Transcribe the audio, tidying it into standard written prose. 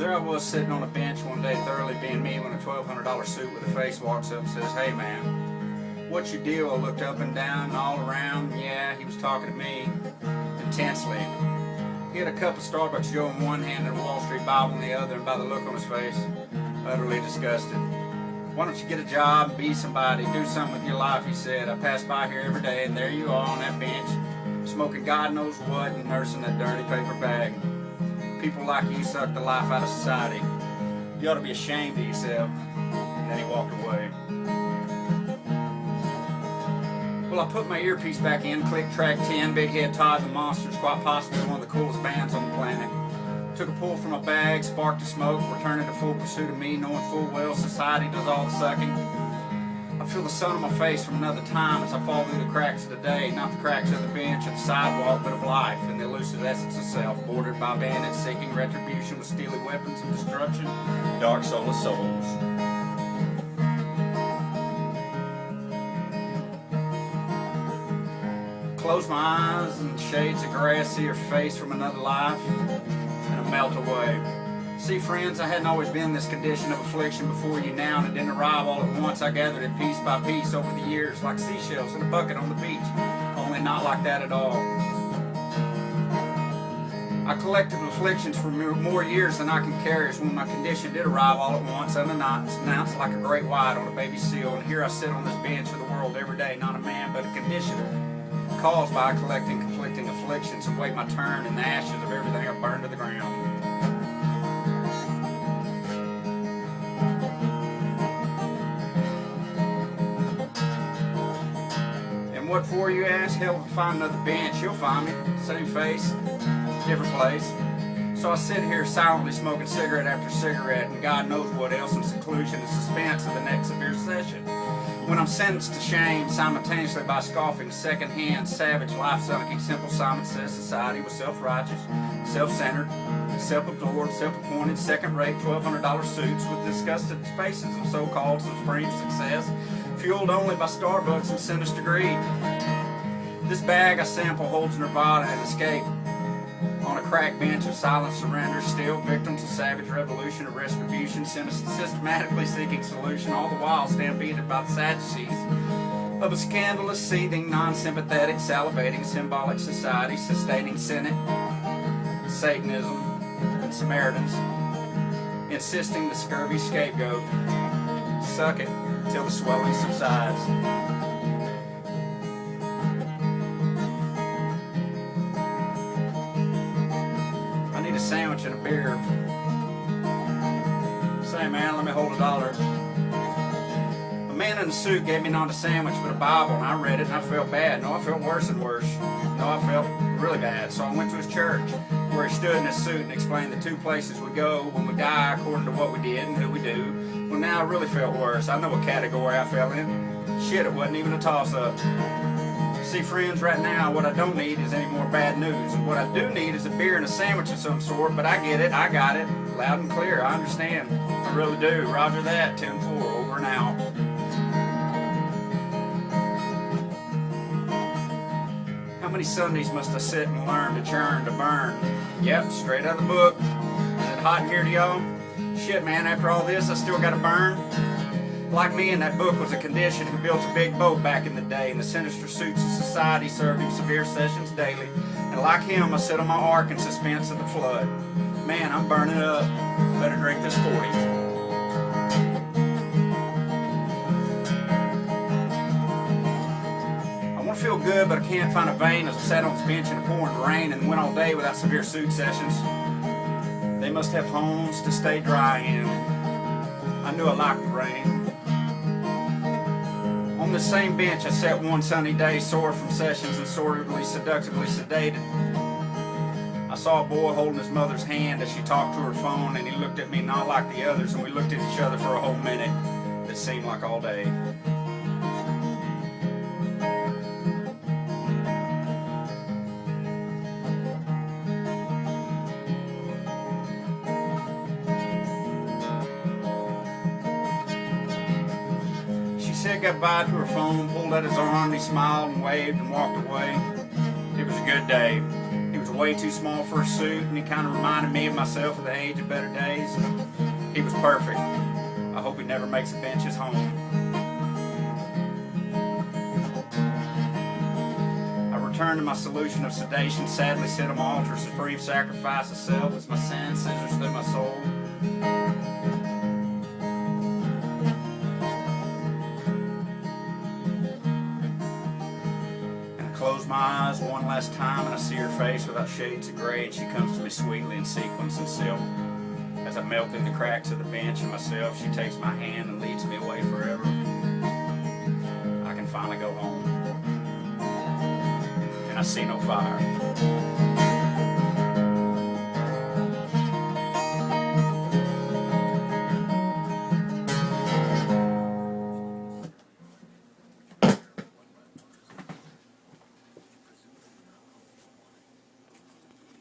There I was sitting on a bench one day thoroughly being me when a $1,200 suit with a face walks up and says, "Hey man, what's your deal?" I looked up and down and all around. Yeah, he was talking to me intensely. He had a cup of Starbucks Joe in one hand and a Wall Street Bible in the other, and by the look on his face, utterly disgusted. "Why don't you get a job and be somebody, do something with your life?" he said. "I pass by here every day and there you are on that bench, smoking God knows what and nursing that dirty paper bag. People like you suck the life out of society. You ought to be ashamed of yourself." And then he walked away. Well, I put my earpiece back in, clicked track 10, Big Head Todd and the Monsters, quite possibly one of the coolest bands on the planet. Took a pull from my bag, sparked a smoke, returning to full pursuit of me, knowing full well society does all the sucking. I feel the sun on my face from another time as I fall through the cracks of the day, not the cracks of the bench or the sidewalk, but of life and the elusive essence of self, bordered by bandits seeking retribution with steely weapons of destruction, dark soulless souls. Close my eyes and shades of grass, see her face from another life, and I melt away. See, friends, I hadn't always been in this condition of affliction before you now, and it didn't arrive all at once. I gathered it piece by piece over the years, like seashells in a bucket on the beach, only not like that at all. I collected afflictions for more years than I can carry, so when my condition did arrive all at once, unannounced like a great white on a baby seal, and here I sit on this bench of the world every day, not a man, but a conditioner, caused by collecting conflicting afflictions, and wait my turn in the ashes of everything I burned to the ground. What for, you ask? Hell, if I find another bench, you'll find me. Same face, different place. So I sit here silently smoking cigarette after cigarette, and God knows what else in seclusion and suspense of the next severe session. When I'm sentenced to shame simultaneously by scoffing second-hand, savage, life-sucking, simple Simon Says society was self-righteous, self-centered, self-absorbed, self-appointed, second-rate $1,200 suits with disgusted spaces of so-called supreme success, fueled only by Starbucks and sinister greed. This bag I sample holds nirvana and escape. On a crack bench of silent surrender, still victims of savage revolution of retribution, systematically seeking solution, all the while stampeded by the Sadducees of a scandalous, seething, non-sympathetic, salivating, symbolic society, sustaining Senate, Satanism, and Samaritans, insisting the scurvy scapegoat. Suck it till the swelling subsides. I need a sandwich and a beer. Say, man, let me hold $1. A man in a suit gave me not a sandwich but a Bible, and I read it and I felt bad. No, I felt worse and worse. No, I felt really bad. So I went to his church where he stood in his suit and explained the two places we go when we die according to what we did and who we do. Well, now I really felt worse. I know what category I fell in. Shit, it wasn't even a toss-up. See, friends, right now, what I don't need is any more bad news. And what I do need is a beer and a sandwich of some sort, but I get it, I got it. Loud and clear, I understand. I really do. Roger that, 10-4, over and out. How many Sundays must I sit and learn to churn, to burn? Yep, straight out of the book. Is it hot in here to y'all? Shit, man, after all this, I still gotta burn? Like me in that book was a condition who built a big boat back in the day, and the sinister suits of society served him severe sessions daily. And like him, I sit on my ark in suspense of the flood. Man, I'm burning up. Better drink this 40. I want to feel good, but I can't find a vein as I sat on this bench in the pouring rain and went all day without severe suit sessions. They must have homes to stay dry in. I knew I liked the rain. On the same bench I sat one sunny day, sore from sessions and sordidly, seductively sedated. I saw a boy holding his mother's hand as she talked to her phone, and he looked at me not like the others, and we looked at each other for a whole minute that seemed like all day. Said goodbye to her phone, pulled at his arm, he smiled and waved and walked away. It was a good day. He was way too small for a suit, and he kind of reminded me of myself at the age of better days. He was perfect. I hope he never makes a bench his home. I return to my solution of sedation, sadly sit on my altar, supreme sacrifice of self as my sin scissors through my soul. Close my eyes one last time and I see her face without shades of gray, and she comes to me sweetly in sequins and silk. As I melt through the cracks of the bench and myself, she takes my hand and leads me away forever. I can finally go home, and I see no fire.